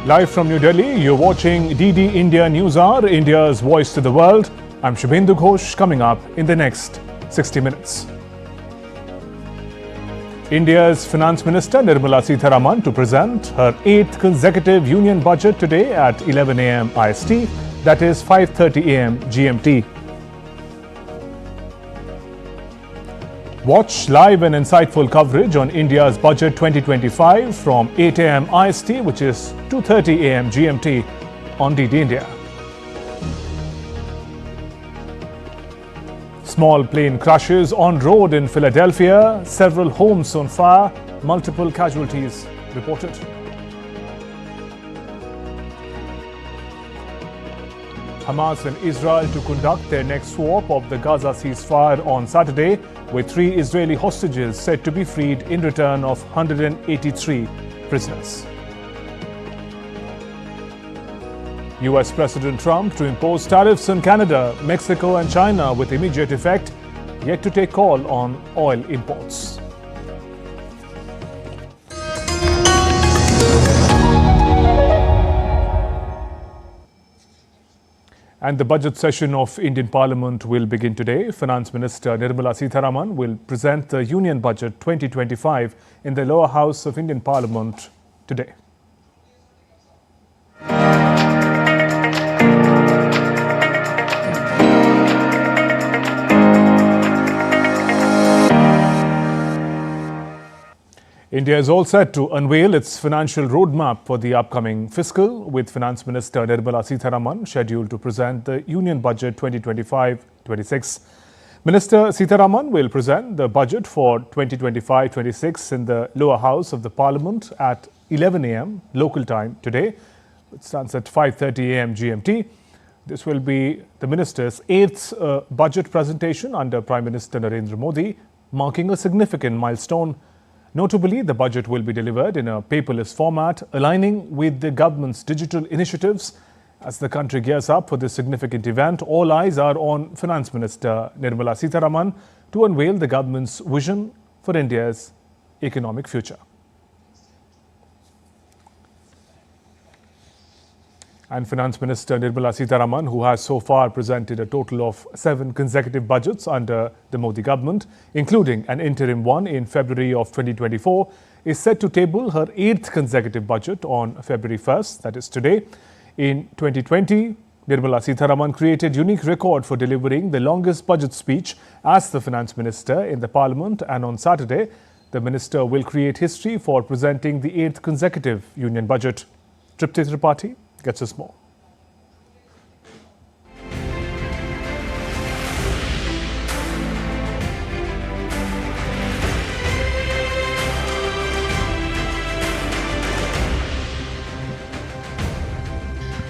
Live from New Delhi, you're watching DD India News Hour, India's voice to the world. I'm Shubhendu Ghosh. Coming up in the next 60 minutes. India's Finance Minister Nirmala Sitharaman to present her 8th consecutive union budget today at 11 a.m. IST, that is 5:30 a.m. GMT. Watch live and insightful coverage on India's Budget 2025 from 8 a.m. IST, which is 2:30 a.m. GMT on DD India. Small plane crashes on road in Philadelphia, several homes on fire, multiple casualties reported. Hamas and Israel to conduct their next swap of the Gaza ceasefire on Saturday, with 3 Israeli hostages said to be freed in return of 183 prisoners. US President Trump to impose tariffs on Canada, Mexico and China with immediate effect, yet to take call on oil imports. And the budget session of Indian Parliament will begin today. Finance Minister Nirmala Sitharaman will present the Union Budget 2025 in the lower house of Indian Parliament today. India is all set to unveil its financial roadmap for the upcoming fiscal, with Finance Minister Nirmala Sitharaman scheduled to present the Union Budget 2025-26. Minister Sitharaman will present the budget for 2025-26 in the lower house of the Parliament at 11 a.m. local time today. It stands at 5:30 a.m. GMT. This will be the minister's 8th budget presentation under Prime Minister Narendra Modi, marking a significant milestone. Notably, the budget will be delivered in a paperless format, aligning with the government's digital initiatives. As the country gears up for this significant event, all eyes are on Finance Minister Nirmala Sitharaman to unveil the government's vision for India's economic future. And Finance Minister Nirmala Sitharaman, who has so far presented a total of 7 consecutive budgets under the Modi government, including an interim one in February of 2024, is set to table her 8th consecutive budget on February 1st, that is today. In 2020, Nirmala Sitharaman created unique record for delivering the longest budget speech as the Finance Minister in the Parliament, and on Saturday, the Minister will create history for presenting the 8th consecutive Union Budget. Tripti Tripathi gets us more.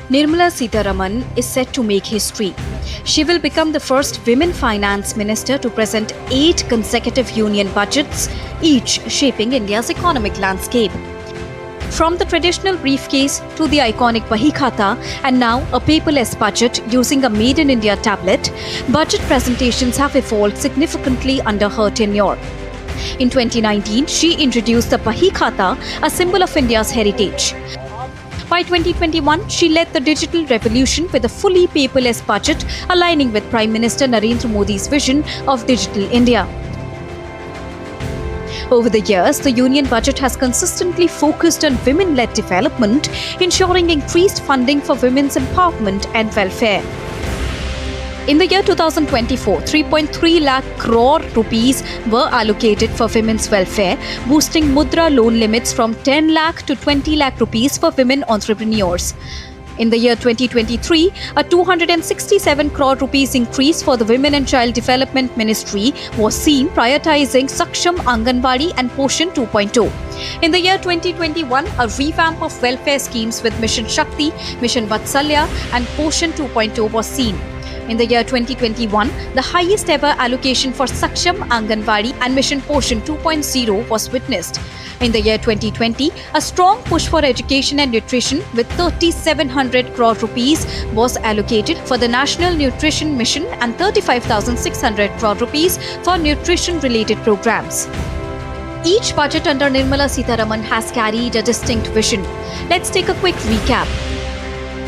Nirmala Sitharaman is set to make history. She will become the first women finance minister to present 8 consecutive union budgets, each shaping India's economic landscape. From the traditional briefcase to the iconic Bahi Khata and now a paperless budget using a Made in India tablet, budget presentations have evolved significantly under her tenure. In 2019, she introduced the Bahi Khata, a symbol of India's heritage. By 2021, she led the digital revolution with a fully paperless budget, aligning with Prime Minister Narendra Modi's vision of Digital India. Over the years, the Union Budget has consistently focused on women-led development, ensuring increased funding for women's empowerment and welfare. In the year 2024, 3.3 lakh crore rupees were allocated for women's welfare, boosting Mudra loan limits from 10 lakh to 20 lakh rupees for women entrepreneurs. In the year 2023, a 267 crore rupees increase for the Women and Child Development Ministry was seen, prioritizing Saksham Anganwadi and Poshan 2.0. In the year 2021, a revamp of welfare schemes with Mission Shakti, Mission Vatsalya and Poshan 2.0 was seen. In the year 2021, the highest ever allocation for Saksham Anganwadi and Mission Poshan 2.0 was witnessed. In the year 2020, a strong push for education and nutrition with 3,700 crore rupees was allocated for the National Nutrition Mission and 35,600 crore rupees for nutrition-related programs. Each budget under Nirmala Sitharaman has carried a distinct vision. Let's take a quick recap.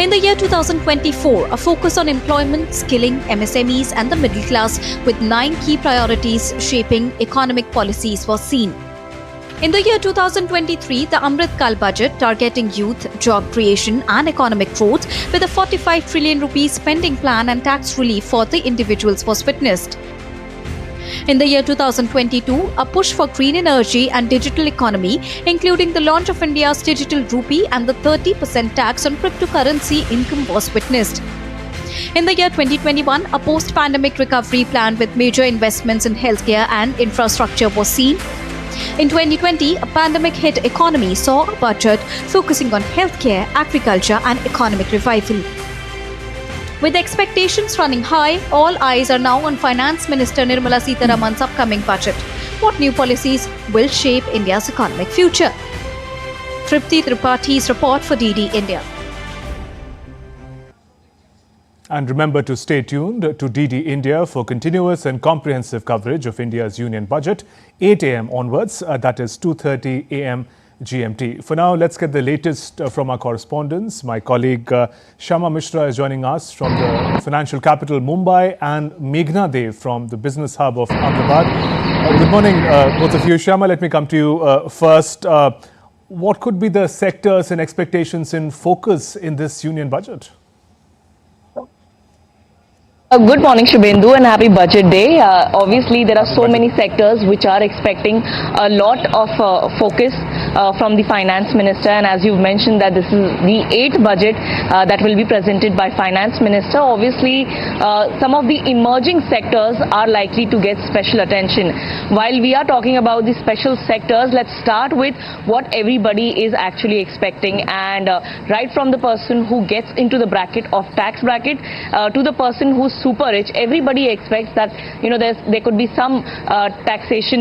In the year 2024, a focus on employment, skilling, MSMEs and the middle class with 9 key priorities shaping economic policies was seen. In the year 2023, the Amrit Kal budget targeting youth, job creation and economic growth with a 45 trillion rupees spending plan and tax relief for the individuals was witnessed. In the year 2022, a push for green energy and digital economy, including the launch of India's digital rupee and the 30% tax on cryptocurrency income was witnessed. In the year 2021, a post-pandemic recovery plan with major investments in healthcare and infrastructure was seen. In 2020, a pandemic-hit economy saw a budget focusing on healthcare, agriculture and economic revival. With expectations running high, all eyes are now on Finance Minister Nirmala Sitharaman's upcoming budget. What new policies will shape India's economic future? Tripti Tripaঠি's report for DD India. And remember to stay tuned to DD India for continuous and comprehensive coverage of India's union budget, 8 a.m. onwards, that is 2:30 a.m. GMT. For now, let's get the latest from our correspondents. My colleague Shama Mishra is joining us from the financial capital Mumbai and Meghna Dev from the business hub of Ahmedabad. Good morning, both of you. Shama, let me come to you first. What could be the sectors and expectations in focus in this union budget? Good morning, Shubhendu, and happy budget day. Obviously, there are so many sectors which are expecting a lot of focus from the finance minister, and as you've mentioned that this is the 8th budget that will be presented by finance minister. Obviously, some of the emerging sectors are likely to get special attention. While we are talking about the special sectors, let's start with what everybody is actually expecting, and right from the person who gets into the bracket of tax bracket to the person who's super rich, everybody expects that there could be some taxation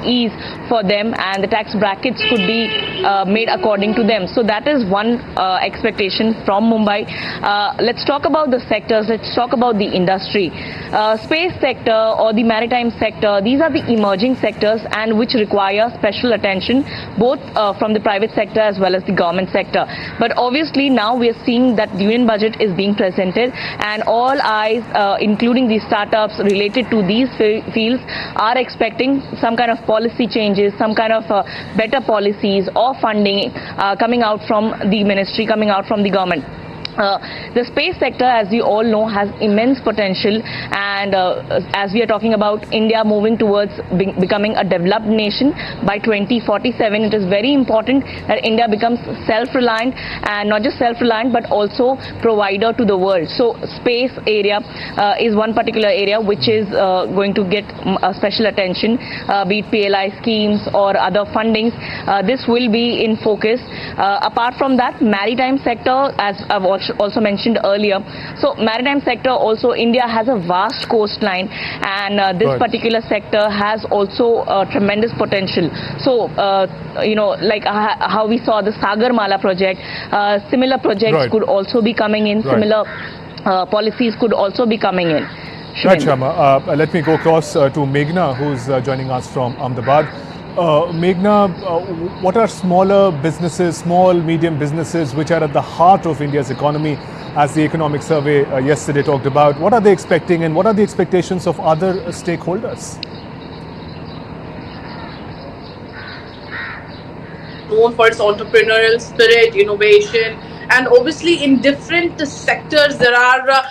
ease for them, and the tax brackets could be made according to them. So that is one expectation from Mumbai. Let's talk about the sectors. Let's talk about the industry. Space sector or the maritime sector, these are the emerging sectors and which require special attention both from the private sector as well as the government sector. But obviously now we are seeing that the union budget is being presented, and all eyes, including the startups related to these fields, are expecting some kind of policy changes, some kind of better policies or funding coming out from the ministry, coming out from the government. The space sector, as you all know, has immense potential, and as we are talking about India moving towards becoming a developed nation by 2047, it is very important that India becomes self-reliant, and not just self-reliant but also provider to the world. So space area is one particular area which is going to get special attention, be it PLI schemes or other fundings. This will be in focus. Apart from that, maritime sector, as I've also mentioned earlier. So maritime sector also, India has a vast coastline, and this particular sector has also tremendous potential. So like how we saw the Sagarmala project, similar projects could also be coming in, similar policies could also be coming in. Right, Shama. Let me go across to Meghna, who's joining us from Ahmedabad. Meghna, what are smaller businesses, small, medium businesses, which are at the heart of India's economy, as the economic survey yesterday talked about? What are they expecting, and what are the expectations of other stakeholders? Known for its entrepreneurial spirit, innovation, and obviously in different sectors there are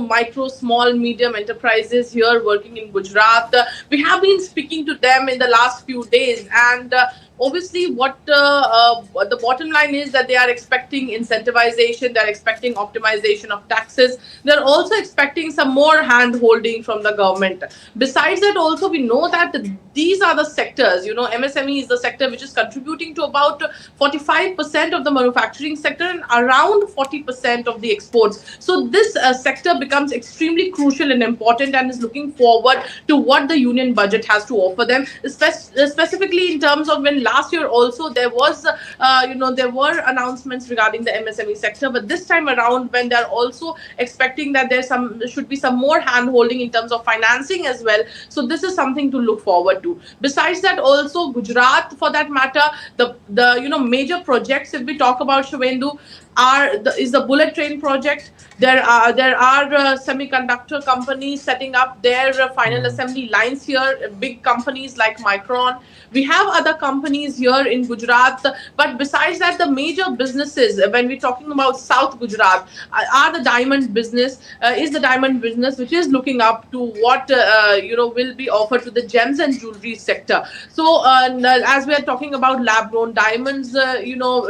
micro, small, medium enterprises here working in Gujarat. We have been speaking to them in the last few days, and obviously what the bottom line is that they are expecting incentivization, they're expecting optimization of taxes, they're also expecting some more hand holding from the government. Besides that, also we know that these are the sectors, MSME is the sector which is contributing to about 45% of the manufacturing sector and around 40% of the exports. So this sector becomes extremely crucial and important, and is looking forward to what the union budget has to offer them, specifically in terms of when last year also there was, there were announcements regarding the MSME sector, but this time around, when they're also expecting that there should be some more hand-holding in terms of financing as well. So this is something to look forward to. Besides that, also Gujarat, for that matter, the major projects, if we talk about, Shubhendu, is the bullet train project. There are semiconductor companies setting up their final assembly lines here, big companies like Micron. We have other companies here in Gujarat, but besides that, the major businesses, when we're talking about South Gujarat, are the diamond business, which is looking up to what will be offered to the gems and jewelry sector. So as we are talking about lab-grown diamonds,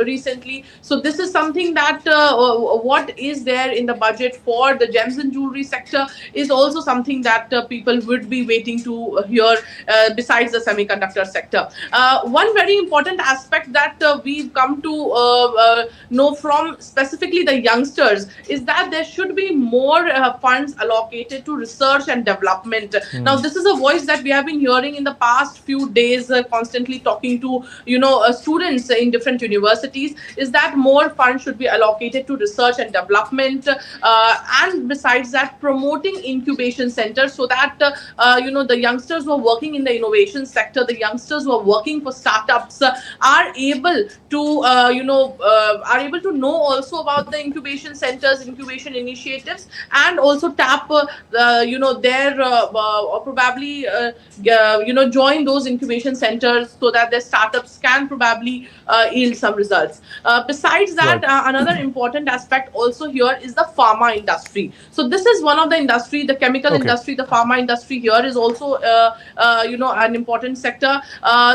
recently, so this is something that what is there in the budget for the gems and jewelry sector is also something that people would be waiting to hear, besides the semiconductor sector. One very important aspect that we've come to know from specifically the youngsters is that there should be more funds allocated to research and development. Now, this is a voice that we have been hearing in the past few days, constantly talking to students in different universities, is that more funds should be allocated to research and development, and besides that, promoting incubation centers, so that the youngsters who are working in the innovation sector, the youngsters who are working for startups, are able to know also about the incubation centers, incubation initiatives, and also tap their or probably join those incubation centers so that their startups can probably yield some results. Besides that, another important aspect also here is the pharma industry. So this is one of the industry, the chemical industry, the pharma industry here is also an important sector.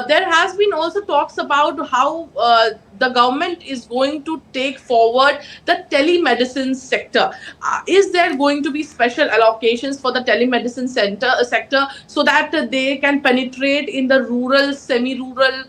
There has been also talks about how the government is going to take forward the telemedicine sector. Is there going to be special allocations for the telemedicine sector so that they can penetrate in the rural, semi-rural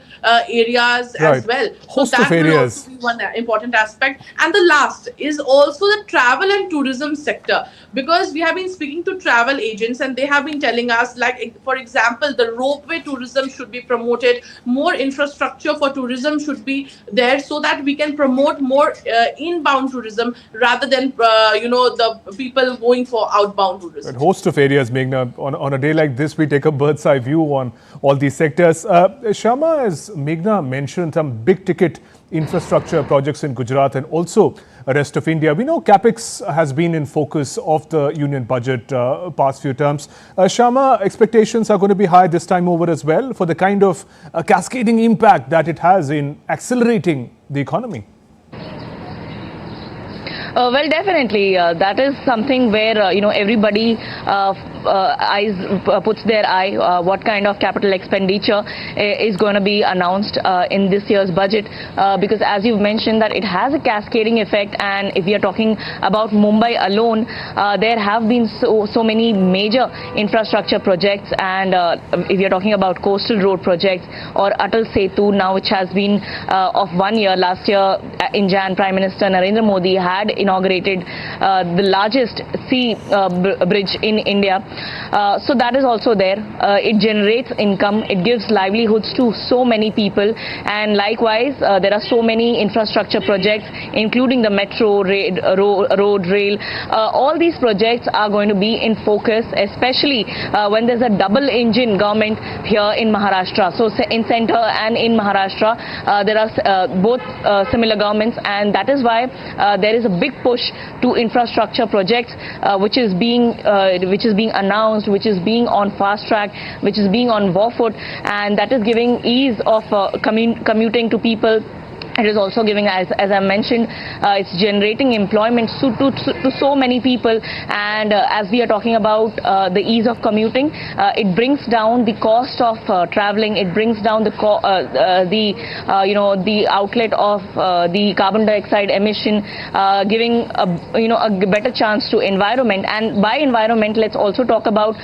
areas as well? So that will also be one important aspect. And the last is also the travel and tourism sector, because we have been speaking to travel agents and they have been telling us, like, for example, the ropeway tourism should be promoted, more infrastructure for tourism should be there so that we can promote more inbound tourism rather than the people going for outbound tourism. A host of areas, Meghna. On a day like this, we take a bird's eye view on all these sectors. Shyama, as Meghna mentioned, some big ticket infrastructure projects in Gujarat and also the rest of India. We know CapEx has been in focus of the union budget past few terms. Shyama, expectations are going to be high this time over as well for the kind of cascading impact that it has in accelerating the economy. Well, definitely. That is something where, everybody puts their eye what kind of capital expenditure is going to be announced in this year's budget, because as you've mentioned that it has a cascading effect, and if we are talking about Mumbai alone, there have been so many major infrastructure projects, and if you're talking about coastal road projects or Atal Setu now, which has been of 1 year. Last year in Jan, Prime Minister Narendra Modi had inaugurated the largest sea bridge in India. So that is also there. It generates income, it gives livelihoods to so many people, and likewise there are so many infrastructure projects including the metro, road, rail. All these projects are going to be in focus, especially when there's a double engine government here in Maharashtra. So in centre and in Maharashtra there are both similar governments, and that is why there is a big push to infrastructure projects which is being announced, which is being on fast track, which is being on war foot, and that is giving ease of commuting to people. It is also giving, as I mentioned, it's generating employment to so many people, and as we are talking about the ease of commuting, it brings down the cost of traveling. It brings down the outlet of the carbon dioxide emission, giving a better chance to environment. And by environment, let's also talk about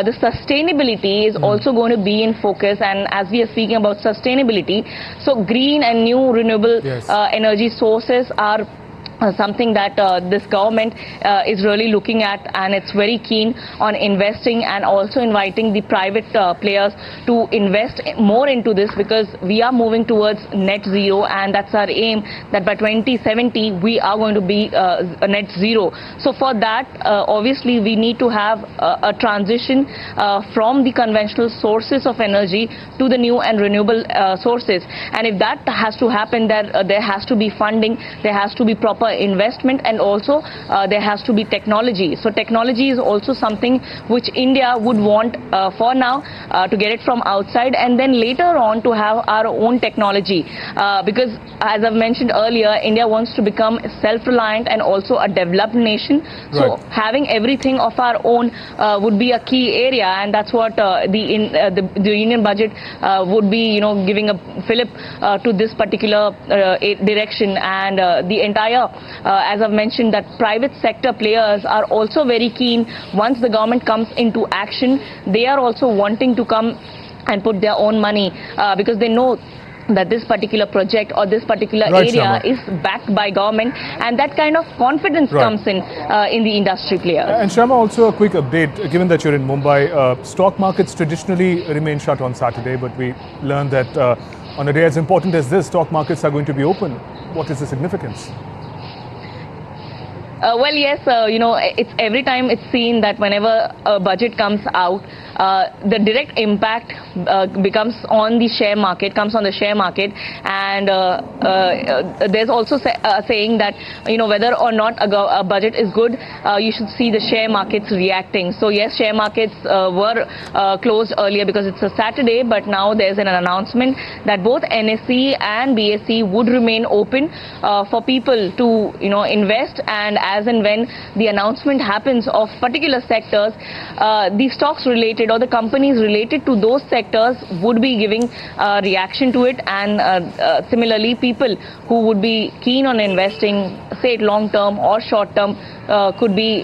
the sustainability is also going to be in focus. And as we are speaking about sustainability, so green and new renewable energy sources are something that this government is really looking at, and it's very keen on investing and also inviting the private players to invest more into this, because we are moving towards net zero, and that's our aim, that by 2070 we are going to be a net zero. So for that, obviously we need to have a transition from the conventional sources of energy to the new and renewable sources, and if that has to happen, there has to be funding, there has to be proper investment, and also there has to be technology. So technology is also something which India would want for now to get it from outside, and then later on to have our own technology, because as I've mentioned earlier, India wants to become self-reliant and also a developed nation. So having everything of our own would be a key area, and that's what the union budget would be, giving a fillip to this particular direction. And the entire as I've mentioned, that private sector players are also very keen. Once the government comes into action, they are also wanting to come and put their own money, because they know that this particular project or this particular area is backed by government, and that kind of confidence comes in the industry players. And Shyama, also a quick update, given that you're in Mumbai, stock markets traditionally remain shut on Saturday, but we learned that on a day as important as this, stock markets are going to be open. What is the significance? Well, yes, it's every time it's seen that whenever a budget comes out, the direct impact becomes on the share market, and there's also saying that, whether or not a budget is good, you should see the share markets reacting. So yes, share markets were closed earlier because it's a Saturday, but now there's an announcement that both NSE and BSE would remain open for people to, invest, and as and when the announcement happens of particular sectors, the stocks related or the companies related to those sectors would be giving reaction to it, and similarly people who would be keen on investing, say it long term or short term, could be,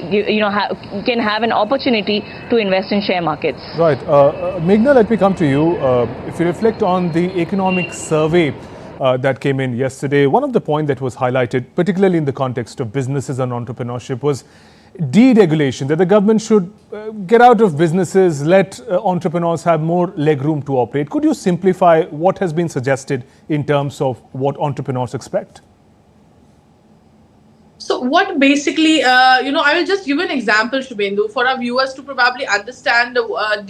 can have an opportunity to invest in share markets. Right. Meghna, let me come to you. If you reflect on the economic survey that came in yesterday, one of the points that was highlighted, particularly in the context of businesses and entrepreneurship, was deregulation, that the government should get out of businesses, let entrepreneurs have more legroom to operate. Could you simplify what has been suggested in terms of what entrepreneurs expect? So what basically, I will just give an example, Shubhendu, for our viewers to probably understand what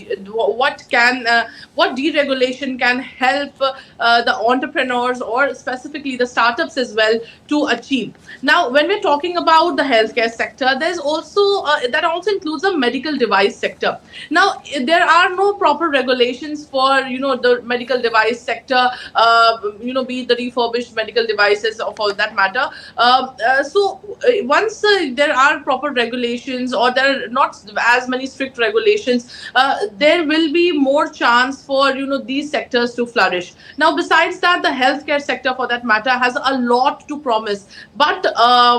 deregulation can help the entrepreneurs or specifically the startups as well to achieve. Now, when we're talking about the healthcare sector, there's also that also includes the medical device sector. Now, there are no proper regulations for the medical device sector, be it the refurbished medical devices or for that matter. So once there are proper regulations, or there are not as many strict regulations, there will be more chance for these sectors to flourish. Now, besides that, the healthcare sector for that matter has a lot to promise. But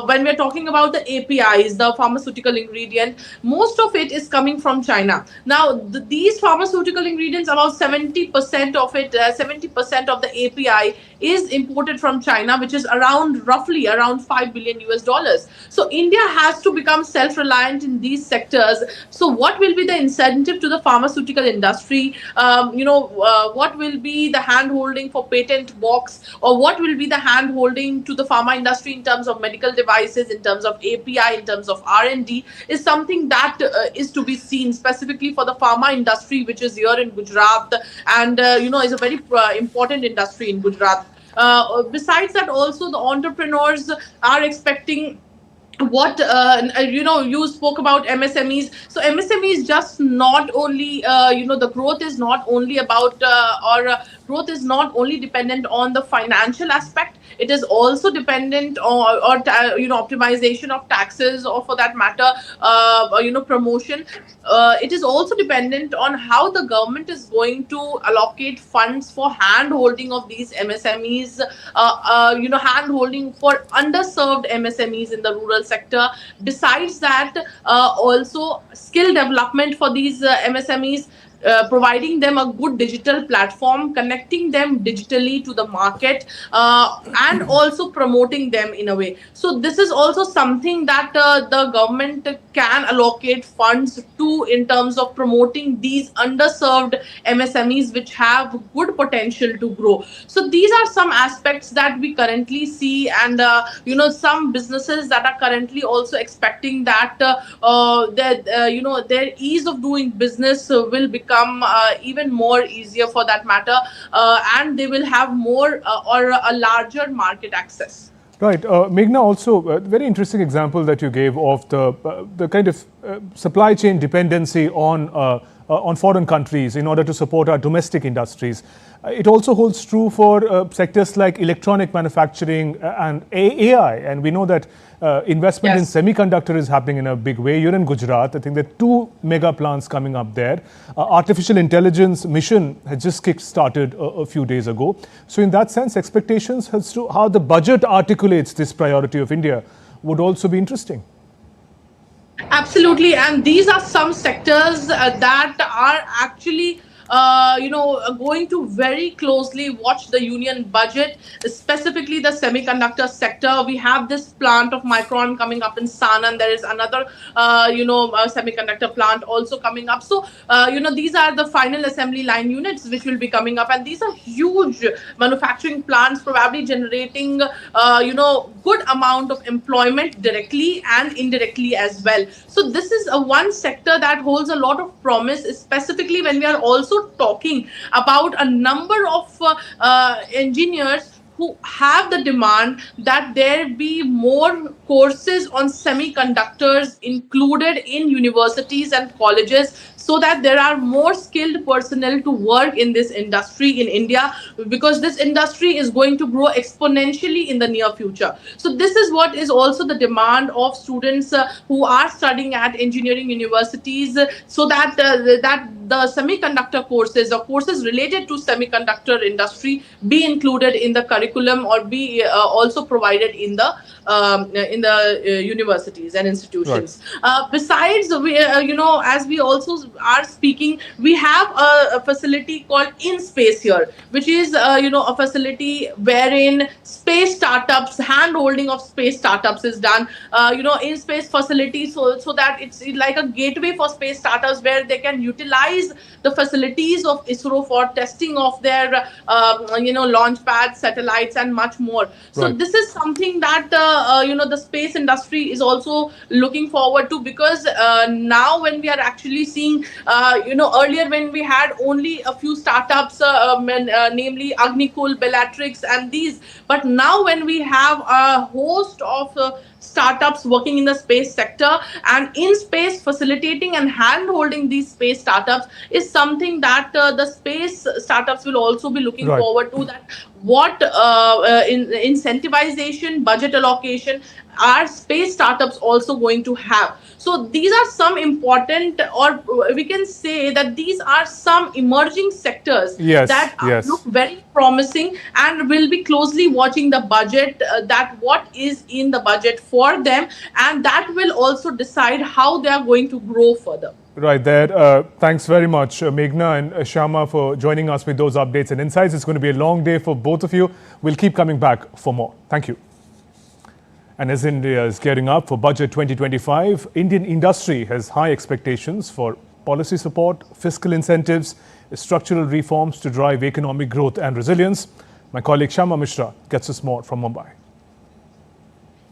when we're talking about the APIs, the pharmaceutical ingredient, most of it is coming from China. Now, these pharmaceutical ingredients, about 70% of it, 70% of the API is imported from China, which is roughly around $5 billion. So India has to become self-reliant in these sectors. So what will be the incentive to the pharmaceutical industry? What will be the hand-holding for patent box, or what will be the hand-holding to the pharma industry in terms of medical devices, in terms of API, in terms of R&D, is something that is to be seen specifically for the pharma industry, which is here in Gujarat, and is a very important industry in Gujarat. Besides that, also the entrepreneurs are expecting what you spoke about MSMEs. So MSMEs just not only the growth is not only about growth is not only dependent on the financial aspect. It is also dependent on optimization of taxes, or for that matter promotion. It is also dependent on how the government is going to allocate funds for hand holding of these MSMEs, hand holding for underserved MSMEs in the rural sector. Besides that, also skill development for these MSMEs. providing them a good digital platform, connecting them digitally to the market, and also promoting them in a way. So this is also something that the government can allocate funds to in terms of promoting these underserved MSMEs which have good potential to grow. So these are some aspects that we currently see, and some businesses that are currently also expecting that their ease of doing business will become even more easier for that matter, and they will have more or a larger market access. Right. Meghna, also a very interesting example that you gave of the kind of supply chain dependency on foreign countries in order to support our domestic industries. It also holds true for sectors like electronic manufacturing and AI. And we know that investment in semiconductor is happening in a big way. You're in Gujarat. I think there are 2 mega plants coming up there. Artificial intelligence mission had just kick-started a few days ago. So in that sense, expectations as to how the budget articulates this priority of India would also be interesting. Absolutely, and these are some sectors that are actually going to very closely watch the union budget, specifically the semiconductor sector. We have this plant of Micron coming up in Sanand. There is another, semiconductor plant also coming up. So, these are the final assembly line units which will be coming up. And these are huge manufacturing plants, probably generating, good amount of employment directly and indirectly as well. So this is one sector that holds a lot of promise, specifically when we are also talking about a number of engineers who have the demand that there be more courses on semiconductors included in universities and colleges, so that there are more skilled personnel to work in this industry in India, because this industry is going to grow exponentially in the near future. So this is what is also the demand of students who are studying at engineering universities, so that the semiconductor courses or courses related to semiconductor industry be included in the curriculum or be also provided in the universities and institutions. Right. Besides, we, as we also are speaking, we have a facility called InSpace here, which is a facility wherein space startups, hand-holding of space startups is done. InSpace facility, so that it's like a gateway for space startups where they can utilize the facilities of ISRO for testing of their launch pads, satellites, and much more. So right. This is something that the space industry is also looking forward to, because now when we are actually seeing, earlier when we had only a few startups, namely Agnikul, Bellatrix, and these, but now when we have a host of startups working in the space sector, and in space facilitating and hand-holding these space startups is something that the space startups will also be looking right. forward to, that what incentivization, budget allocation are space startups also going to have. So these are some important, or we can say that these are some emerging sectors that look very promising, and will be closely watching the budget, that what is in the budget for them, and that will also decide how they are going to grow further. Right there. Thanks very much, Meghna and Shyama, for joining us with those updates and insights. It's going to be a long day for both of you. We'll keep coming back for more. Thank you. And as India is gearing up for Budget 2025, Indian industry has high expectations for policy support, fiscal incentives, structural reforms to drive economic growth and resilience. My colleague Shyama Mishra gets us more from Mumbai.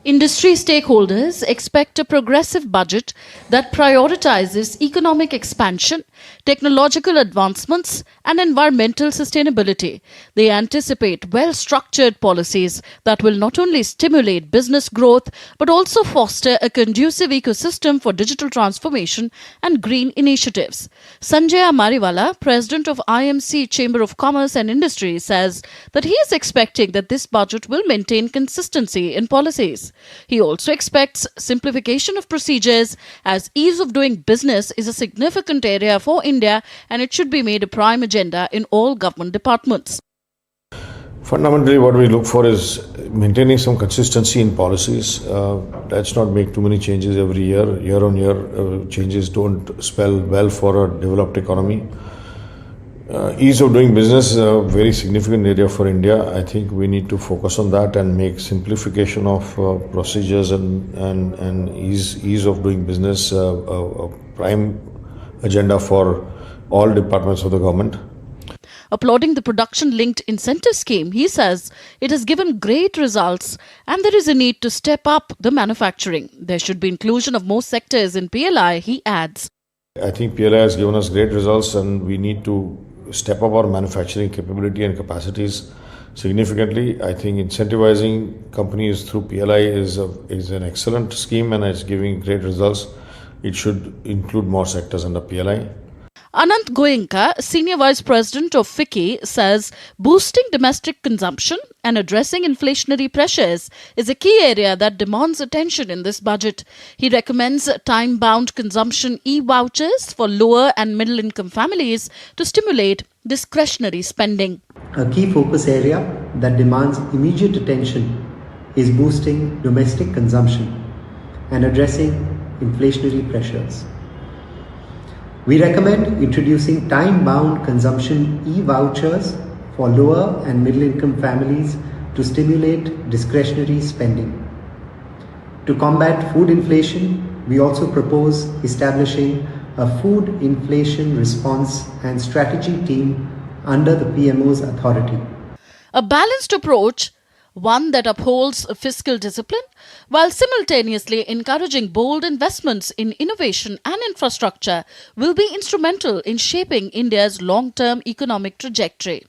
Industry stakeholders expect a progressive budget that prioritizes economic expansion, technological advancements, and environmental sustainability. They anticipate well-structured policies that will not only stimulate business growth, but also foster a conducive ecosystem for digital transformation and green initiatives. Sanjay Mariwala, president of IMC Chamber of Commerce and Industry, says that he is expecting that this budget will maintain consistency in policies. He also expects simplification of procedures, as ease of doing business is a significant area for India and it should be made a prime agenda in all government departments. Fundamentally, what we look for is maintaining some consistency in policies. Let's not make too many changes every year. Year on year, changes don't spell well for a developed economy. Ease of doing business is a very significant area for India. I think we need to focus on that and make simplification of procedures and ease of doing business a prime agenda for all departments of the government. Applauding the production-linked incentive scheme, he says it has given great results and there is a need to step up the manufacturing. There should be inclusion of more sectors in PLI, he adds. I think PLI has given us great results and we need to step up our manufacturing capability and capacities significantly. I think incentivizing companies through PLI is an excellent scheme and it's giving great results. It should include more sectors under PLI. Anant Goenka, Senior Vice President of FICCI, says boosting domestic consumption and addressing inflationary pressures is a key area that demands attention in this budget. He recommends time-bound consumption e-vouchers for lower and middle-income families to stimulate discretionary spending. A key focus area that demands immediate attention is boosting domestic consumption and addressing inflationary pressures. We recommend introducing time-bound consumption e-vouchers for lower and middle-income families to stimulate discretionary spending. To combat food inflation, we also propose establishing a food inflation response and strategy team under the PMO's authority. A balanced approach, one that upholds fiscal discipline while simultaneously encouraging bold investments in innovation and infrastructure, will be instrumental in shaping India's long-term economic trajectory.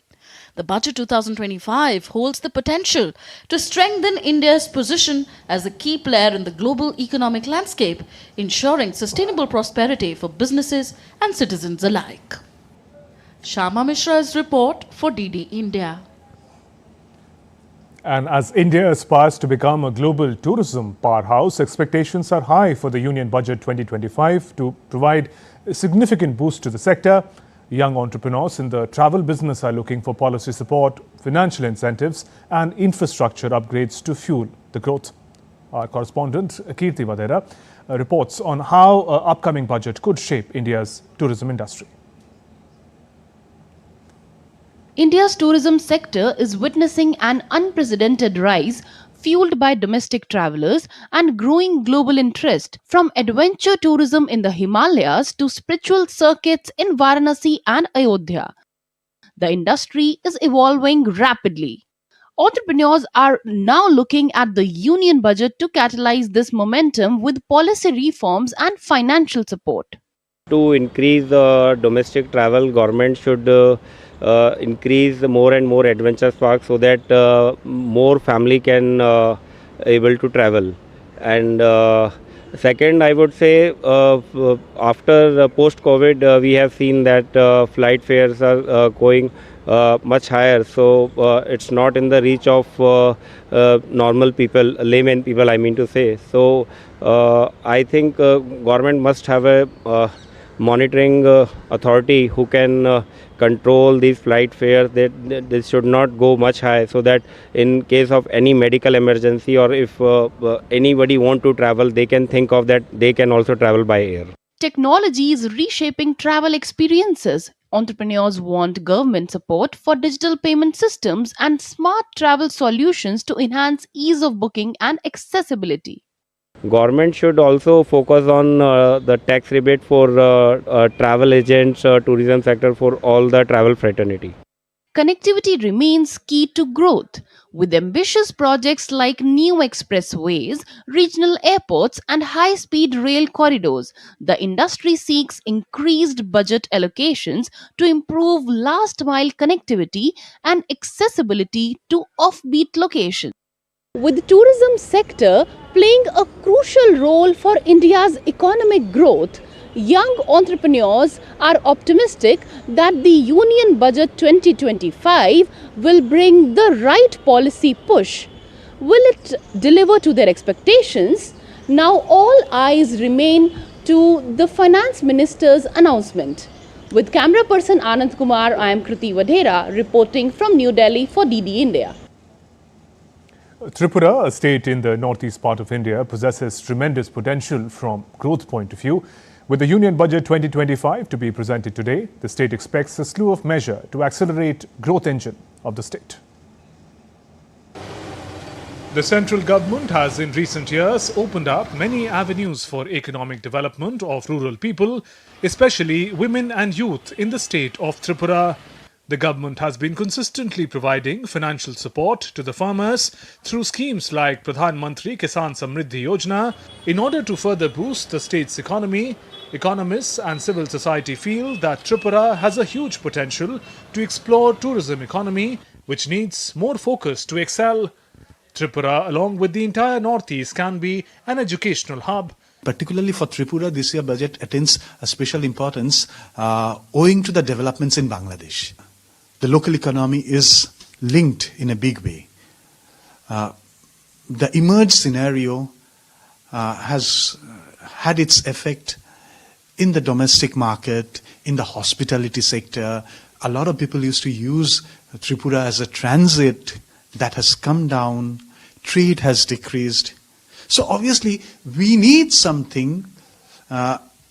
The Budget 2025 holds the potential to strengthen India's position as a key player in the global economic landscape, ensuring sustainable prosperity for businesses and citizens alike. Shyama Mishra's report for DD India. And as India aspires to become a global tourism powerhouse, expectations are high for the Union Budget 2025 to provide a significant boost to the sector. Young entrepreneurs in the travel business are looking for policy support, financial incentives and infrastructure upgrades to fuel the growth. Our correspondent, Kirti Vadera, reports on how an upcoming budget could shape India's tourism industry. India's tourism sector is witnessing an unprecedented rise fueled by domestic travelers and growing global interest, from adventure tourism in the Himalayas to spiritual circuits in Varanasi and Ayodhya. The industry is evolving rapidly. Entrepreneurs are now looking at the union budget to catalyze this momentum with policy reforms and financial support. To increase domestic travel, government should increase more and more adventure parks so that more family can able to travel. And second, I would say after post-COVID, we have seen that flight fares are going much higher. So it's not in the reach of normal people, layman people, I mean to say. So I think government must have a monitoring authority who can control these flight fares. That they should not go much high, so that in case of any medical emergency or if anybody want to travel, they can think of that they can also travel by air. Technology is reshaping travel experiences. Entrepreneurs want government support for digital payment systems and smart travel solutions to enhance ease of booking and accessibility. Government should also focus on the tax rebate for travel agents, tourism sector, for all the travel fraternity. Connectivity remains key to growth. With ambitious projects like new expressways, regional airports, and high-speed rail corridors, the industry seeks increased budget allocations to improve last-mile connectivity and accessibility to offbeat locations. With the tourism sector playing a crucial role for India's economic growth, young entrepreneurs are optimistic that the Union Budget 2025 will bring the right policy push. Will it deliver to their expectations? Now all eyes remain to the Finance Minister's announcement. With camera person Anand Kumar, I am Kriti Vadera reporting from New Delhi for DD India. Tripura, a state in the northeast part of India, possesses tremendous potential from growth point of view. With the Union Budget 2025 to be presented today, the state expects a slew of measures to accelerate growth engine of the state. The central government has in recent years opened up many avenues for economic development of rural people, especially women and youth in the state of Tripura. The government has been consistently providing financial support to the farmers through schemes like Pradhan Mantri Kisan Samriddhi Yojana. In order to further boost the state's economy, economists and civil society feel that Tripura has a huge potential to explore tourism economy, which needs more focus to excel. Tripura, along with the entire northeast, can be an educational hub. Particularly for Tripura, this year budget attains a special importance owing to the developments in Bangladesh. The local economy is linked in a big way. The emerged scenario has had its effect in the domestic market, in the hospitality sector. A lot of people used to use Tripura as a transit. That has come down. Trade has decreased. So obviously, we need something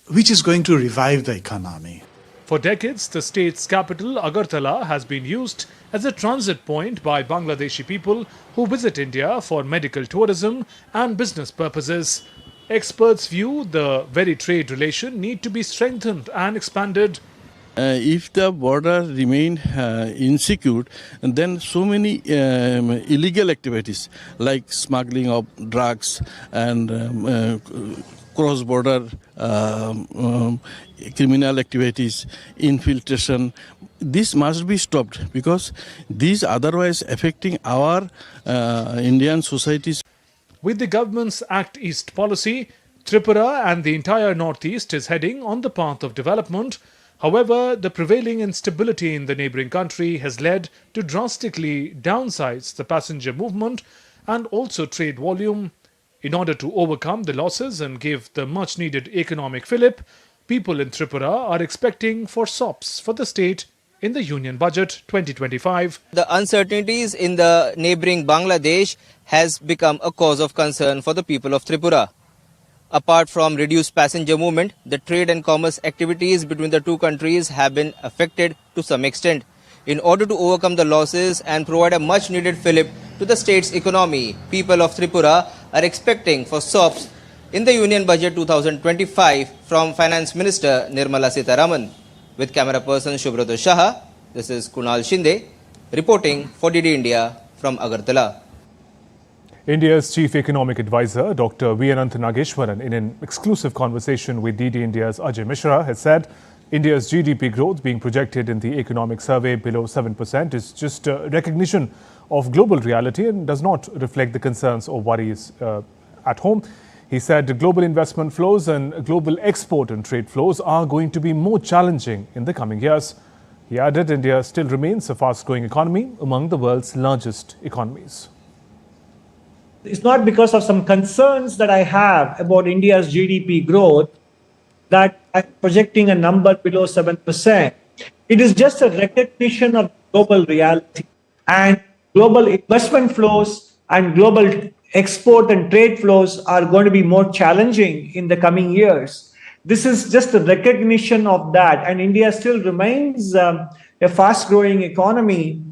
which is going to revive the economy. For decades, the state's capital, Agartala, has been used as a transit point by Bangladeshi people who visit India for medical tourism and business purposes. Experts view the very trade relation need to be strengthened and expanded. If the border remain insecure, then so many illegal activities like smuggling of drugs and cross-border criminal activities, infiltration, this must be stopped because these otherwise affecting our Indian societies. With the government's Act East policy, Tripura and the entire northeast is heading on the path of development. However, the prevailing instability in the neighbouring country has led to drastically downsize the passenger movement and also trade volume. In order to overcome the losses and give the much needed economic fillip, people in Tripura are expecting for SOPs for the state in the Union Budget 2025. The uncertainties in the neighbouring Bangladesh has become a cause of concern for the people of Tripura. Apart from reduced passenger movement, the trade and commerce activities between the two countries have been affected to some extent. In order to overcome the losses and provide a much needed fillip to the state's economy, people of Tripura are expecting for SOPs in the Union Budget 2025 from Finance Minister Nirmala Sitharaman. With camera person Shubhrato Shah, this is Kunal Shinde reporting for DD India from Agartala. India's Chief Economic Advisor, Dr. V. Anant Nageshwaran, in an exclusive conversation with DD India's Ajay Mishra, has said India's GDP growth being projected in the economic survey below 7% is just a recognition of global reality and does not reflect the concerns or worries at home. He said global investment flows and global export and trade flows are going to be more challenging in the coming years. He added India still remains a fast-growing economy among the world's largest economies. It's not because of some concerns that I have about India's GDP growth that I'm projecting a number below 7%. It is just a recognition of global reality, and global investment flows and global export and trade flows are going to be more challenging in the coming years. This is just a recognition of that, and India still remains a fast-growing economy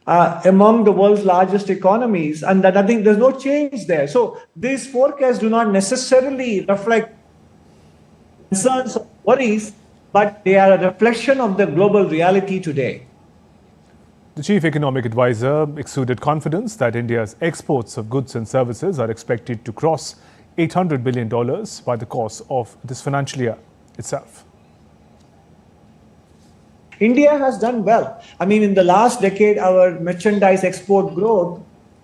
among the world's largest economies, and that I think there's no change there. So these forecasts do not necessarily reflect concerns or worries, but they are a reflection of the global reality today. The Chief Economic Advisor exuded confidence that India's exports of goods and services are expected to cross $800 billion by the course of this financial year itself. India has done well. I mean, in the last decade, our merchandise export growth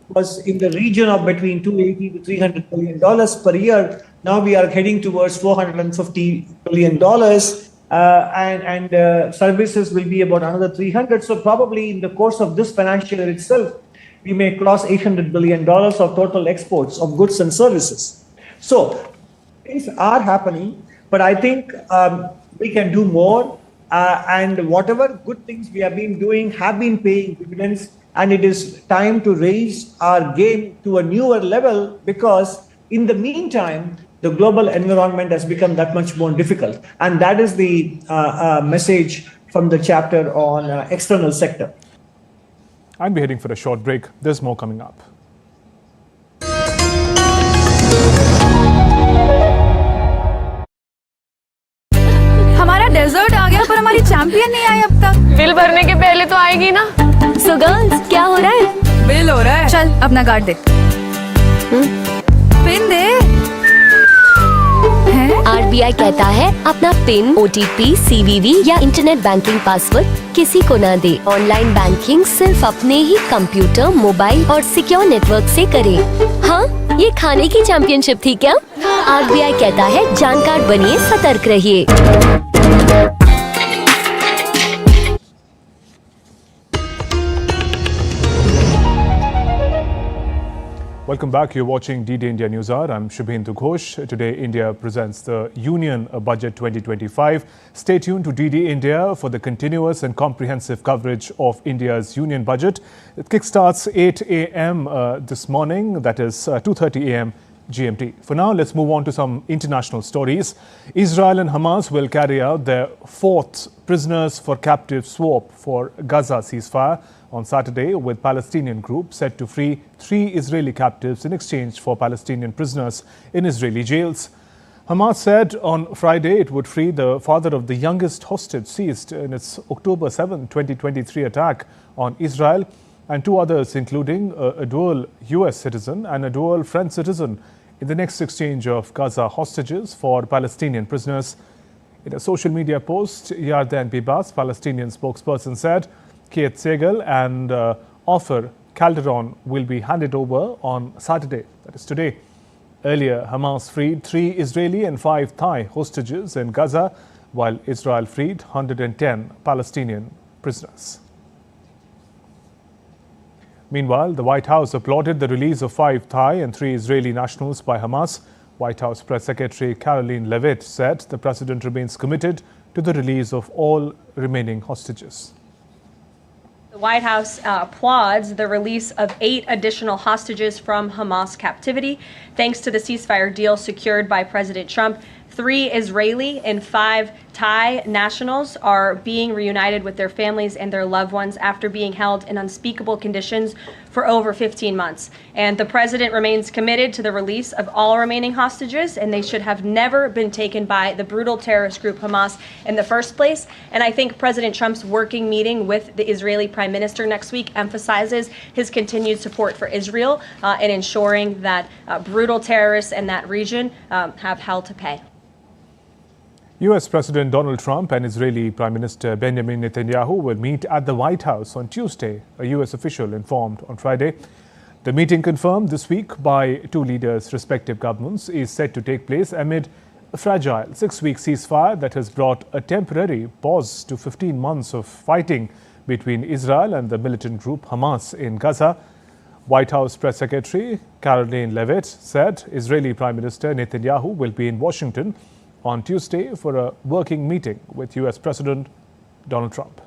was in the region of between $280 to $300 billion per year. Now we are heading towards $450 billion, and services will be about another 300. So probably in the course of this financial year itself, we may cross $800 billion of total exports of goods and services. So things are happening, but I think we can do more. And whatever good things we have been doing have been paying dividends, and it is time to raise our game to a newer level because In the meantime, the global environment has become that much more difficult. And that is the message from the chapter on external sector. And we're heading for a short break. There's more coming up. हमारा desert आ गया पर हमारी champion नहीं आई अब तक। Bill भरने के पहले तो आएगी ना। सो गर्ल्स क्या हो रहा है? बिल हो रहा है। चल अपना कार्ड दे। पिन दे। RBI कहता है अपना पिन, OTP, CVV या इंटरनेट बैंकिंग पासवर्ड किसी को ना दे। ऑनलाइन बैंकिंग सिर्फ अपने ही कंप्यूटर, मोबाइल और सिक्योर नेटवर्क से करें। हाँ, ये खाने की चैंपियनशिप थी क्या? RBI कहता है जानकार बनिए, सतर्क रहिए। Welcome back. You're watching D-Day India News Hour. I'm Shubhendu Ghosh. Today, India presents the Union Budget 2025. Stay tuned to D-Day India for the continuous and comprehensive coverage of India's Union Budget. It kickstarts 8 a.m. This morning, that is 2:30 a.m. GMT. For now, let's move on to some international stories. Israel and Hamas will carry out their fourth prisoners for captive swap for Gaza ceasefire on Saturday, with Palestinian group set to free 3 Israeli captives in exchange for Palestinian prisoners in Israeli jails. Hamas said on Friday it would free the father of the youngest hostage seized in its October 7, 2023 attack on Israel, and 2 others, including a dual US citizen and a dual French citizen, in the next exchange of Gaza hostages for Palestinian prisoners. In a social media post, Yarden Bibas, Palestinian spokesperson, said Keith Segal and Ofer Calderon will be handed over on Saturday, that is today. Earlier, Hamas freed 3 Israeli and 5 Thai hostages in Gaza, while Israel freed 110 Palestinian prisoners. Meanwhile, the White House applauded the release of 5 Thai and 3 Israeli nationals by Hamas. White House Press Secretary Caroline Levitt said the president remains committed to the release of all remaining hostages. The White House applauds the release of 8 additional hostages from Hamas captivity, thanks to the ceasefire deal secured by President Trump. 3 Israeli and 5 Thai nationals are being reunited with their families and their loved ones after being held in unspeakable conditions for over 15 months. And the president remains committed to the release of all remaining hostages, and they should have never been taken by the brutal terrorist group Hamas in the first place. And I think President Trump's working meeting with the Israeli Prime Minister next week emphasizes his continued support for Israel in ensuring that brutal terrorists in that region have hell to pay. US President Donald Trump and Israeli Prime Minister Benjamin Netanyahu will meet at the White House on Tuesday, a US official informed on Friday. The meeting, confirmed this week by 2 leaders' respective governments, is set to take place amid a fragile 6-week ceasefire that has brought a temporary pause to 15 months of fighting between Israel and the militant group Hamas in Gaza. White House Press Secretary Caroline Levitt said Israeli Prime Minister Netanyahu will be in Washington on Tuesday for a working meeting with US President Donald Trump.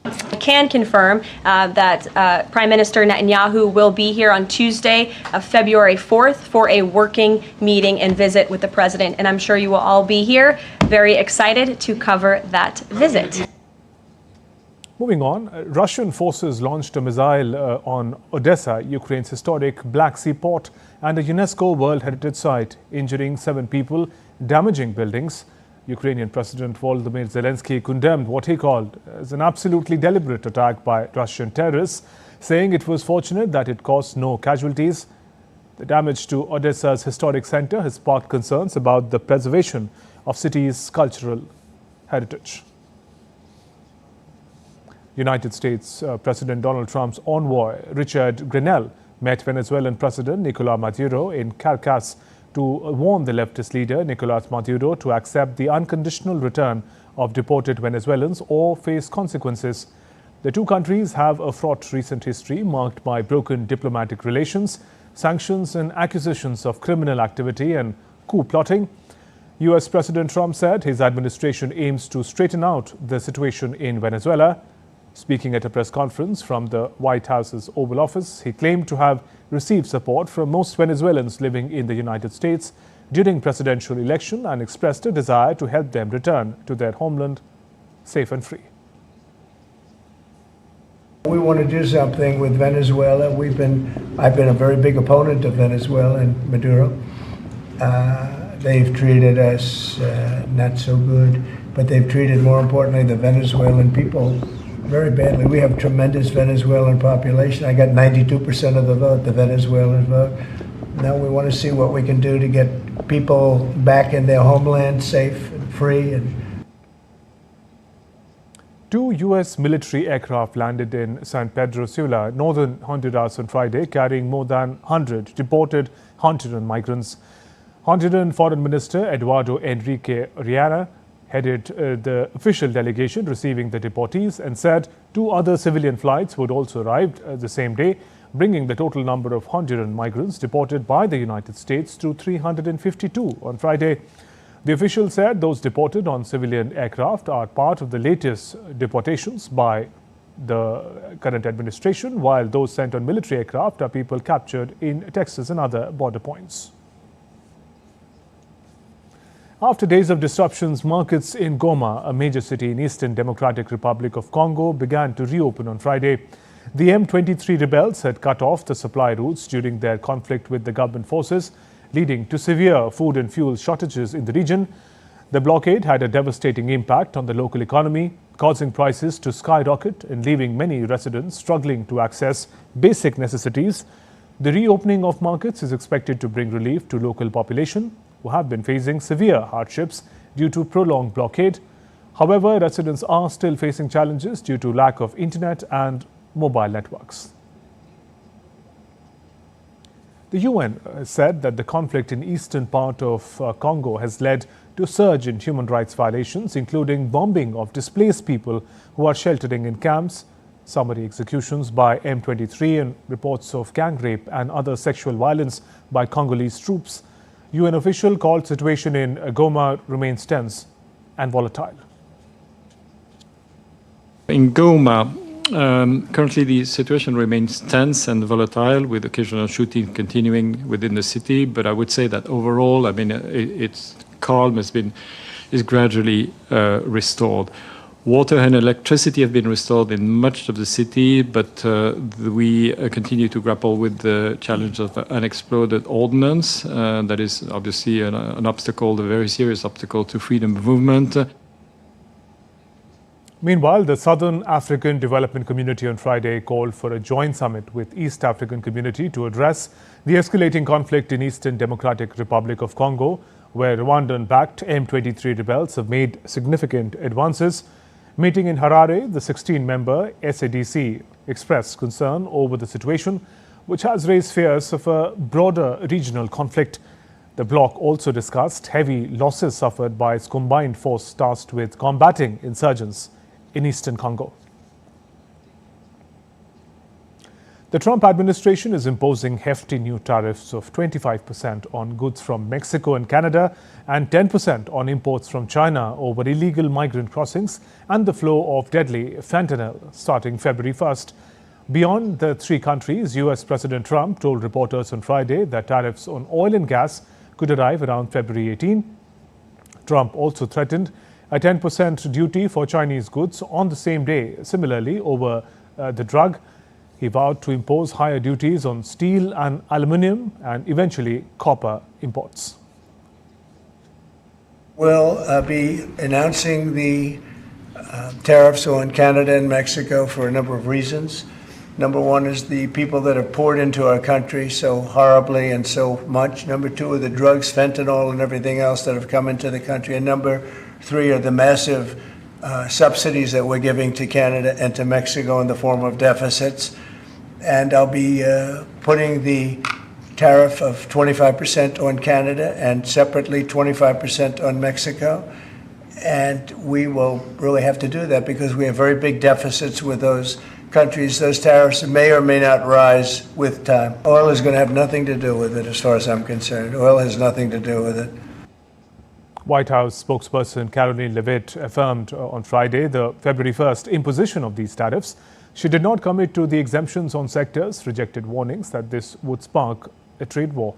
I can confirm that Prime Minister Netanyahu will be here on Tuesday, February 4th, for a working meeting and visit with the president. And I'm sure you will all be here, very excited to cover that visit. Moving on, Russian forces launched a missile on Odessa, Ukraine's historic Black Sea port and a UNESCO World Heritage Site, injuring 7 people, damaging buildings. Ukrainian President Volodymyr Zelensky condemned what he called as an absolutely deliberate attack by Russian terrorists, saying it was fortunate that it caused no casualties. The damage to Odessa's historic center has sparked concerns about the preservation of city's cultural heritage. United States President Donald Trump's envoy, Richard Grenell, met Venezuelan President Nicolás Maduro in Caracas to warn the leftist leader Nicolás Maduro to accept the unconditional return of deported Venezuelans or face consequences. The 2 countries have a fraught recent history marked by broken diplomatic relations, sanctions and accusations of criminal activity and coup plotting. US President Trump said his administration aims to straighten out the situation in Venezuela. Speaking at a press conference from the White House's Oval Office, he claimed to have received support from most Venezuelans living in the United States during presidential election and expressed a desire to help them return to their homeland safe and free. We want to do something with Venezuela. I've been a very big opponent of Venezuela and Maduro. They've treated us not so good, but they've treated, more importantly, the Venezuelan people very badly. We have tremendous Venezuelan population. I got 92% of the vote, the Venezuelan vote. Now we want to see what we can do to get people back in their homeland safe and free. Two U.S. military aircraft landed in San Pedro Sula, northern Honduras on Friday, carrying more than 100 deported Honduran migrants. Honduran Foreign Minister Eduardo Enrique Riera headed the official delegation receiving the deportees and said two other civilian flights would also arrive the same day, bringing the total number of Honduran migrants deported by the United States to 352 on Friday. The official said those deported on civilian aircraft are part of the latest deportations by the current administration, while those sent on military aircraft are people captured in Texas and other border points. After days of disruptions, markets in Goma, a major city in Eastern Democratic Republic of Congo, began to reopen on Friday. The M23 rebels had cut off the supply routes during their conflict with the government forces, leading to severe food and fuel shortages in the region. The blockade had a devastating impact on the local economy, causing prices to skyrocket and leaving many residents struggling to access basic necessities. The reopening of markets is expected to bring relief to local population who have been facing severe hardships due to prolonged blockade. However, residents are still facing challenges due to lack of internet and mobile networks. The UN said that the conflict in eastern part of Congo has led to a surge in human rights violations, including bombing of displaced people who are sheltering in camps, summary executions by M23 and reports of gang rape and other sexual violence by Congolese troops. UN official called situation in Goma remains tense and volatile. In Goma, currently the situation remains tense and volatile, with occasional shooting continuing within the city. But I would say that overall, it's calm is gradually restored. Water and electricity have been restored in much of the city, but we continue to grapple with the challenge of unexploded ordnance. That is obviously an obstacle, a very serious obstacle to freedom of movement. Meanwhile, the Southern African Development Community on Friday called for a joint summit with East African Community to address the escalating conflict in Eastern Democratic Republic of Congo, where Rwandan-backed M23 rebels have made significant advances. Meeting in Harare, the 16-member SADC expressed concern over the situation, which has raised fears of a broader regional conflict. The bloc also discussed heavy losses suffered by its combined force tasked with combating insurgents in eastern Congo. The Trump administration is imposing hefty new tariffs of 25% on goods from Mexico and Canada and 10% on imports from China over illegal migrant crossings and the flow of deadly fentanyl starting February 1st. Beyond the three countries, US President Trump told reporters on Friday that tariffs on oil and gas could arrive around February 18. Trump also threatened a 10% duty for Chinese goods on the same day. Similarly, over the drug, he vowed to impose higher duties on steel and aluminum and eventually copper imports. We'll be announcing the tariffs on Canada and Mexico for a number of reasons. Number one is the people that have poured into our country so horribly and so much. Number two are the drugs, fentanyl, and everything else that have come into the country. And number three are the massive subsidies that we're giving to Canada and to Mexico in the form of deficits. And I'll be putting the tariff of 25% on Canada and separately 25% on Mexico. And we will really have to do that because we have very big deficits with those countries. Those tariffs may or may not rise with time. Oil is going to have nothing to do with it as far as I'm concerned. Oil has nothing to do with it. White House spokesperson Caroline Leavitt affirmed on Friday the February 1st imposition of these tariffs. She did not commit to the exemptions on sectors, rejected warnings that this would spark a trade war.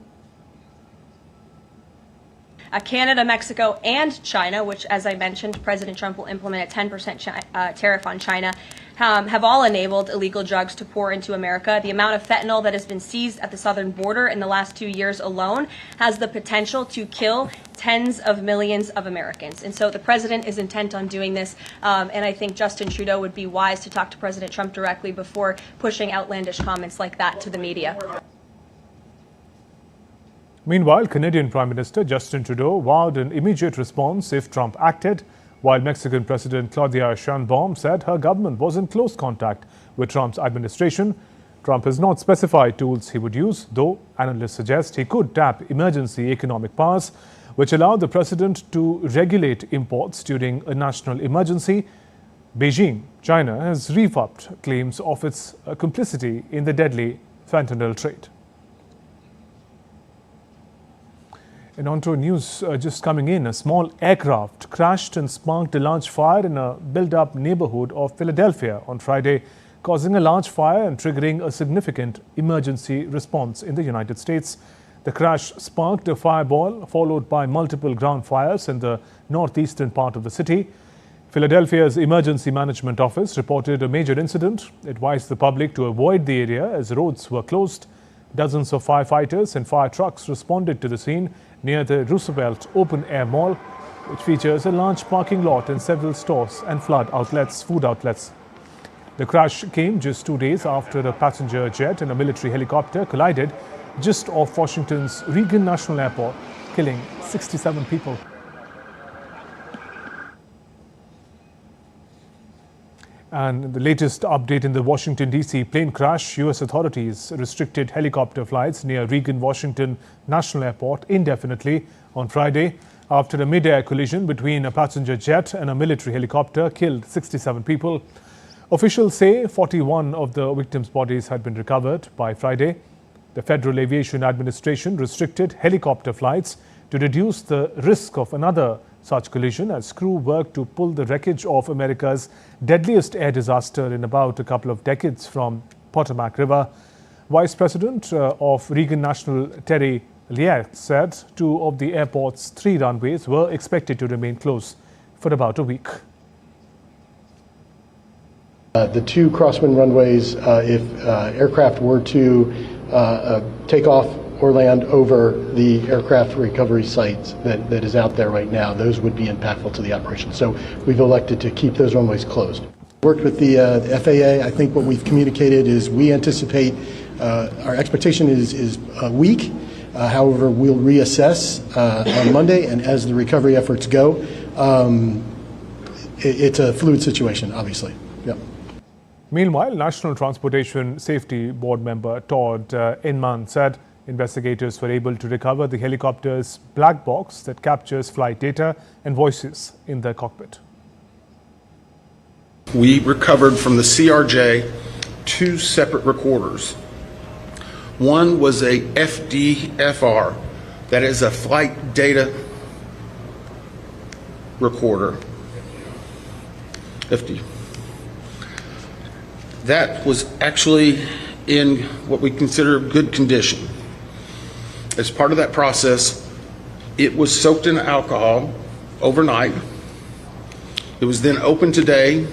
Canada, Mexico, and China, which, as I mentioned, President Trump will implement a 10% tariff on China, have all enabled illegal drugs to pour into America. The amount of fentanyl that has been seized at the southern border in the last 2 years alone has the potential to kill tens of millions of Americans. And so the president is intent on doing this, and I think Justin Trudeau would be wise to talk to President Trump directly before pushing outlandish comments like that to the media. Meanwhile, Canadian Prime Minister Justin Trudeau vowed an immediate response if Trump acted, while Mexican President Claudia Sheinbaum said her government was in close contact with Trump's administration. Trump has not specified tools he would use, though analysts suggest he could tap emergency economic powers, which allow the president to regulate imports during a national emergency. Beijing, China, has refurbed claims of its complicity in the deadly fentanyl trade. And on to news just coming in. A small aircraft crashed and sparked a large fire in a built-up neighborhood of Philadelphia on Friday, causing a large fire and triggering a significant emergency response in the United States. The crash sparked a fireball, followed by multiple ground fires in the northeastern part of the city. Philadelphia's Emergency Management Office reported a major incident. It advised the public to avoid the area as roads were closed. Dozens of firefighters and fire trucks responded to the scene near the Roosevelt Open Air Mall, which features a large parking lot and several stores and food outlets. The crash came just 2 days after a passenger jet and a military helicopter collided just off Washington's Reagan National Airport, killing 67 people. And the latest update in the Washington, D.C. plane crash, U.S. authorities restricted helicopter flights near Reagan Washington National Airport indefinitely on Friday after a mid-air collision between a passenger jet and a military helicopter killed 67 people. Officials say 41 of the victims' bodies had been recovered by Friday. The Federal Aviation Administration restricted helicopter flights to reduce the risk of another such collision as crew worked to pull the wreckage of America's deadliest air disaster in about a couple of decades from Potomac River. Vice President of Reagan National, Terry Liat, said 2 of the airport's 3 runways were expected to remain closed for about a week. The 2 crosswind runways, if aircraft were to take off or land over the aircraft recovery sites that is out there right now, those would be impactful to the operation. So we've elected to keep those runways closed. Worked with the FAA. I think what we've communicated is we anticipate, our expectation is a week. However, we'll reassess on Monday, and as the recovery efforts go, it's a fluid situation, obviously. Yep. Meanwhile, National Transportation Safety Board member Todd Inman said investigators were able to recover the helicopter's black box that captures flight data and voices in the cockpit. We recovered from the CRJ 2 separate recorders. One was a FDFR, that is a flight data recorder. FD. That was actually in what we consider good condition. As part of that process, it was soaked in alcohol overnight. It was then opened today,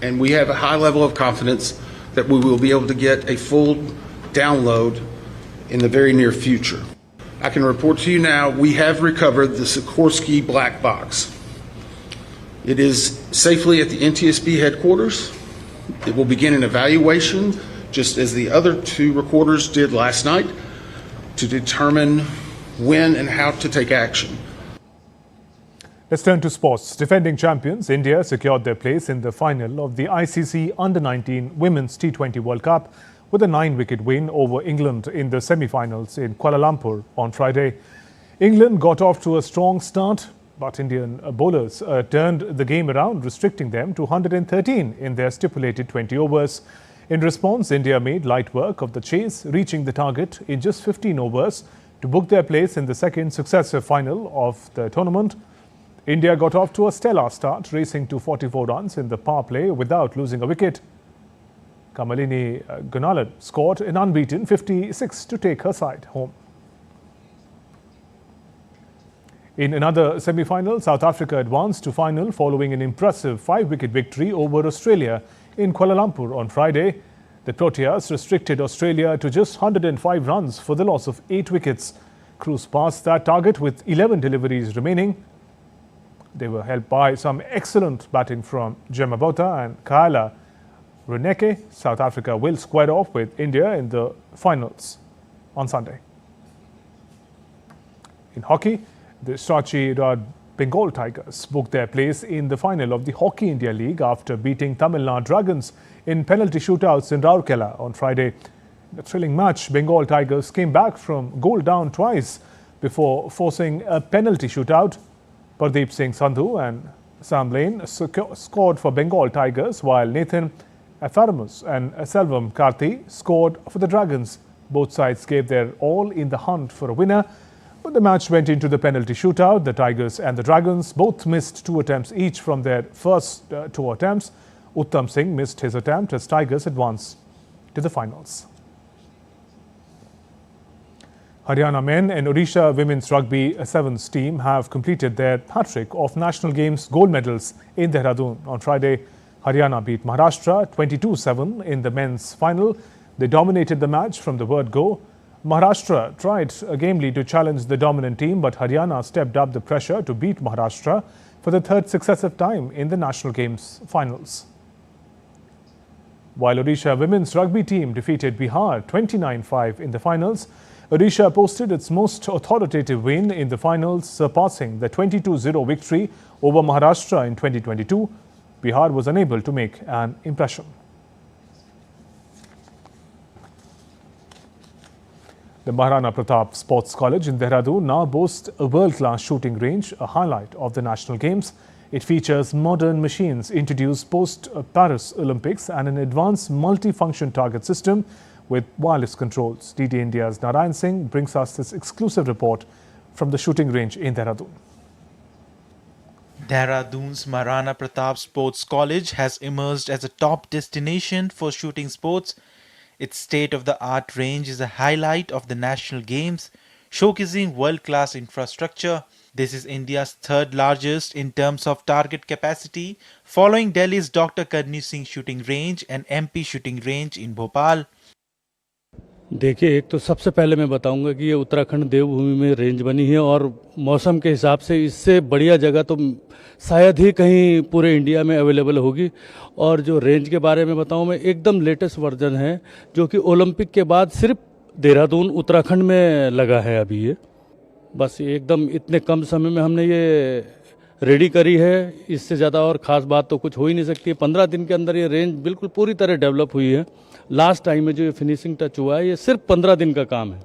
and we have a high level of confidence that we will be able to get a full download in the very near future. I can report to you now, we have recovered the Sikorsky black box. It is safely at the NTSB headquarters. It will begin an evaluation, just as the other 2 recorders did last night, to determine when and how to take action. Let's turn to sports. Defending champions, India secured their place in the final of the ICC Under-19 Women's T20 World Cup with a 9-wicket win over England in the semi-finals in Kuala Lumpur on Friday. England got off to a strong start, but Indian bowlers turned the game around, restricting them to 113 in their stipulated 20 overs. In response, India made light work of the chase, reaching the target in just 15 overs to book their place in the second successive final of the tournament. India got off to a stellar start, racing to 44 runs in the power play without losing a wicket. Kamalini Gunalan scored an unbeaten 56 to take her side home. In another semi-final, South Africa advanced to final following an impressive 5-wicket victory over Australia in Kuala Lumpur on Friday. The Proteas restricted Australia to just 105 runs for the loss of 8 wickets. Crews passed that target with 11 deliveries remaining. They were helped by some excellent batting from Gemma Botha and Kaila Reneke. South Africa will square off with India in the finals on Sunday. In hockey, the Sachi Bengal Tigers booked their place in the final of the Hockey India League after beating Tamil Nadu Dragons in penalty shootouts in Rourkela on Friday. In a thrilling match, Bengal Tigers came back from goal down twice before forcing a penalty shootout. Pardeep Singh Sandhu and Sam Lane scored for Bengal Tigers, while Nathan Atharamus and Selvam Karthi scored for the Dragons. Both sides gave their all in the hunt for a winner. When the match went into the penalty shootout, the Tigers and the Dragons both missed 2 attempts each from their first 2 attempts. Uttam Singh missed his attempt as Tigers advanced to the finals. Haryana men and Odisha women's rugby sevens team have completed their hat-trick of National Games gold medals in Dehradun. On Friday, Haryana beat Maharashtra 22-7 in the men's final. They dominated the match from the word go. Maharashtra tried gamely to challenge the dominant team, but Haryana stepped up the pressure to beat Maharashtra for the 3rd successive time in the National Games finals. While Odisha women's rugby team defeated Bihar 29-5 in the finals, Odisha posted its most authoritative win in the finals, surpassing the 22-0 victory over Maharashtra in 2022. Bihar was unable to make an impression. The Maharana Pratap Sports College in Dehradun now boasts a world-class shooting range, a highlight of the National Games. It features modern machines introduced post-Paris Olympics and an advanced multi-function target system with wireless controls. DD India's Narayan Singh brings us this exclusive report from the shooting range in Dehradun. Dehradun's Maharana Pratap Sports College has emerged as a top destination for shooting sports. Its state-of-the-art range is a highlight of the National Games, showcasing world-class infrastructure. This is India's 3rd largest in terms of target capacity, following Delhi's Dr. Karni Singh shooting range and MP shooting range in Bhopal. देखिए, एक तो सबसे पहले मैं बताऊंगा कि ये उत्तराखंड देवभूमि में रेंज बनी है और मौसम के हिसाब से इससे बढ़िया जगह तो शायद ही कहीं पूरे इंडिया में अवेलेबल होगी। और जो रेंज के बारे में बताऊं, मैं एकदम लेटेस्ट वर्जन है जो कि ओलंपिक के बाद सिर्फ देहरादून उत्तराखंड में लगा है अभी। ये बस एकदम इतने कम समय में हमने ये रेडी करी है, इससे ज़्यादा और ख़ास बात तो कुछ हो ही नहीं सकती। 15 दिन के अंदर ये रेंज बिल्कुल पूरी तरह डेवलप हुई है। लास्ट टाइम में जो ये फिनिशिंग टच हुआ है, ये सिर्फ 15 दिन का काम है।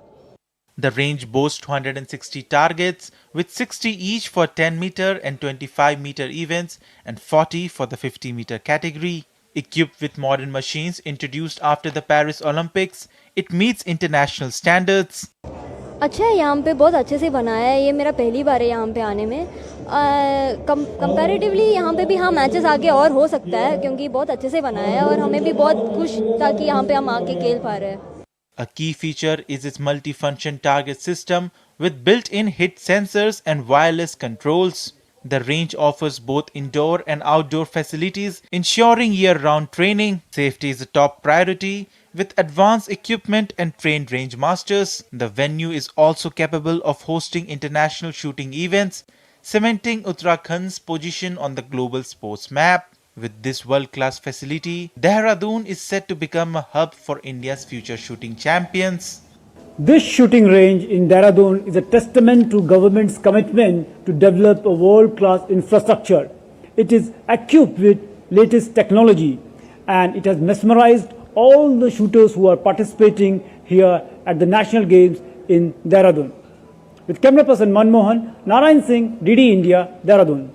The range boasts 260 targets with 60 each for 10 meter and 25 meter events and 40 for the 50 meter category. Equipped with modern machines introduced after the Paris Olympics, it meets international standards. अच्छा है, यहाँ पे बहुत अच्छे से बनाया है। ये मेरा पहली बार है यहाँ पे आने में। कंपैरेटिवली यहाँ पे भी हाँ मैचेस आगे और हो सकता है, क्योंकि बहुत अच्छे से बनाया है और हमें भी बहुत खुश था कि यहाँ पे हम आके खेल पा रहे हैं। A key feature is its multi-function target system with built-in hit sensors and wireless controls. The range offers both indoor and outdoor facilities, ensuring year-round training. Safety is a top priority. With advanced equipment and trained range masters, the venue is also capable of hosting international shooting events, cementing Uttarakhand's position on the global sports map. With this world-class facility, Dehradun is set to become a hub for India's future shooting champions. This shooting range in Dehradun is a testament to government's commitment to develop a world-class infrastructure. It is equipped with latest technology and it has mesmerized all the shooters who are participating here at the National Games in Dehradun. With camera person Manmohan, Narayan Singh, DD India, Dehradun.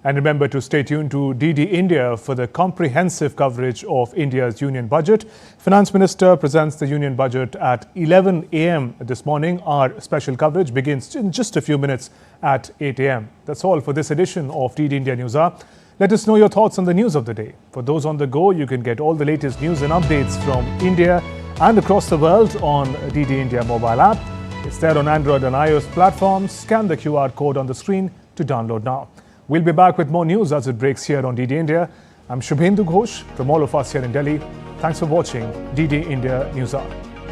And remember to stay tuned to DD India for the comprehensive coverage of India's union budget. Finance Minister presents the union budget at 11 a.m. this morning. Our special coverage begins in just a few minutes at 8 a.m. That's all for this edition of DD India News Hour. Let us know your thoughts on the news of the day. For those on the go, you can get all the latest news and updates from India and across the world on DD India mobile app. It's there on Android and iOS platforms. Scan the QR code on the screen to download now. We'll be back with more news as it breaks here on DD India. I'm Shubhendu Ghosh from all of us here in Delhi. Thanks for watching DD India News Hour.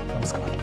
Namaskar.